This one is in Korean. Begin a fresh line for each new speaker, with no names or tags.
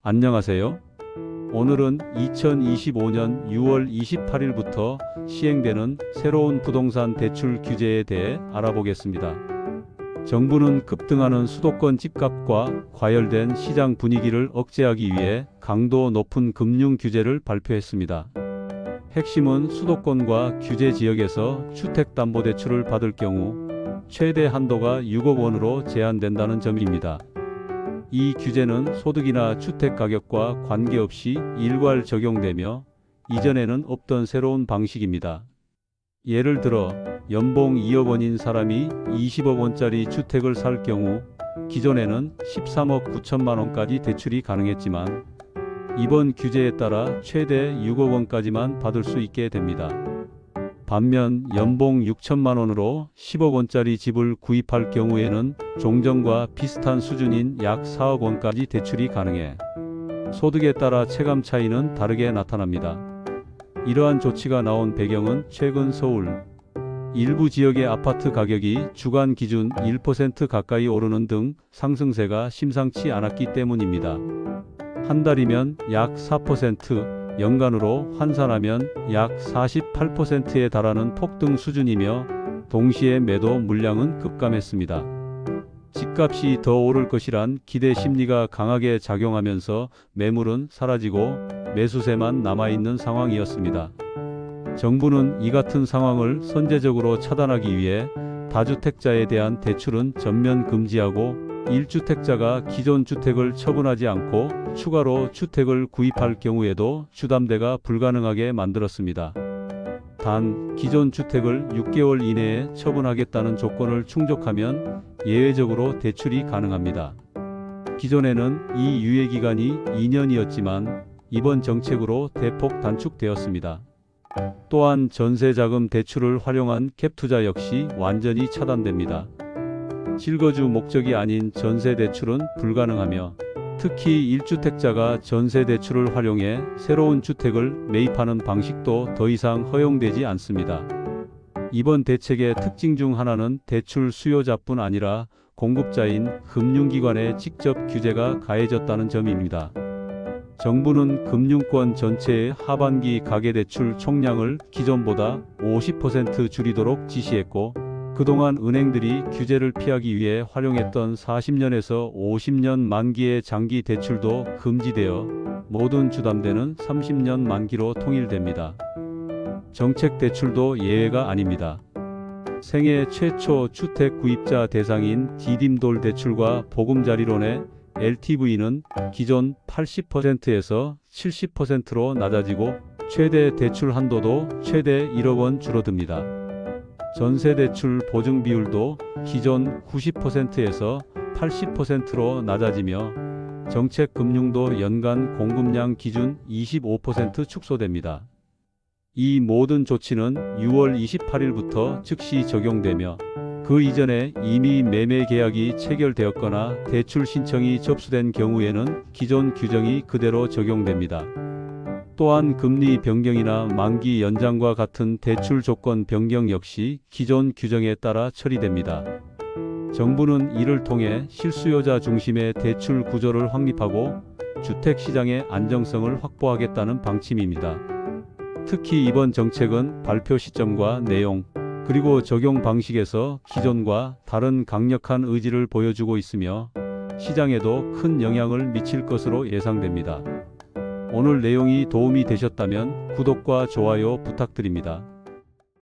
안녕하세요. 오늘은 2025년 6월 28일부터 시행되는 새로운 부동산 대출 규제에 대해 알아보겠습니다. 정부는 급등하는 수도권 집값과 과열된 시장 분위기를 억제하기 위해 강도 높은 금융 규제를 발표했습니다. 핵심은 수도권과 규제 지역에서 주택담보대출을 받을 경우 최대 한도가 6억 원으로 제한된다는 점입니다. 이 규제는 소득이나 주택 가격과 관계없이 일괄 적용되며 이전에는 없던 새로운 방식입니다. 예를 들어 연봉 2억 원인 사람이 20억 원짜리 주택을 살 경우 기존에는 13억 9천만 원까지 대출이 가능했지만 이번 규제에 따라 최대 6억 원까지만 받을 수 있게 됩니다. 반면 연봉 6천만 원으로 10억 원짜리 집을 구입할 경우에는 종전과 비슷한 수준인 약 4억 원까지 대출이 가능해 소득에 따라 체감 차이는 다르게 나타납니다. 이러한 조치가 나온 배경은 최근 서울 일부 지역의 아파트 가격이 주간 기준 1% 가까이 오르는 등 상승세가 심상치 않았기 때문입니다. 한 달이면 약 4%, 연간으로 환산하면 약 48%에 달하는 폭등 수준이며 동시에 매도 물량은 급감했습니다. 집값이 더 오를 것이란 기대 심리가 강하게 작용하면서 매물은 사라지고 매수세만 남아있는 상황이었습니다. 정부는 이 같은 상황을 선제적으로 차단하기 위해 다주택자에 대한 대출은 전면 금지하고 1주택자가 기존 주택을 처분하지 않고 추가로 주택을 구입할 경우에도 주담대가 불가능하게 만들었습니다. 단, 기존 주택을 6개월 이내에 처분하겠다는 조건을 충족하면 예외적으로 대출이 가능합니다. 기존에는 이 유예기간이 2년이었지만 이번 정책으로 대폭 단축되었습니다. 또한 전세자금 대출을 활용한 갭투자 역시 완전히 차단됩니다. 실거주 목적이 아닌 전세대출은 불가능하며 특히 1주택자가 전세대출을 활용해 새로운 주택을 매입하는 방식도 더 이상 허용되지 않습니다. 이번 대책의 특징 중 하나는 대출 수요자뿐 아니라 공급자인 금융기관의 직접 규제가 가해졌다는 점입니다. 정부는 금융권 전체의 하반기 가계대출 총량을 기존보다 50% 줄이도록 지시했고 그동안 은행들이 규제를 피하기 위해 활용했던 40년에서 50년 만기의 장기 대출도 금지되어 모든 주담대는 30년 만기로 통일됩니다. 정책 대출도 예외가 아닙니다. 생애 최초 주택 구입자 대상인 디딤돌 대출과 보금자리론의 LTV는 기존 80%에서 70%로 낮아지고 최대 대출 한도도 최대 1억 원 줄어듭니다. 전세대출 보증 비율도 기존 90%에서 80%로 낮아지며 정책금융도 연간 공급량 기준 25% 축소됩니다. 이 모든 조치는 6월 28일부터 즉시 적용되며 그 이전에 이미 매매 계약이 체결되었거나 대출 신청이 접수된 경우에는 기존 규정이 그대로 적용됩니다. 또한 금리 변경이나 만기 연장과 같은 대출 조건 변경 역시 기존 규정에 따라 처리됩니다. 정부는 이를 통해 실수요자 중심의 대출 구조를 확립하고 주택시장의 안정성을 확보하겠다는 방침입니다. 특히 이번 정책은 발표 시점과 내용, 그리고 적용 방식에서 기존과 다른 강력한 의지를 보여주고 있으며 시장에도 큰 영향을 미칠 것으로 예상됩니다. 오늘 내용이 도움이 되셨다면 구독과 좋아요 부탁드립니다.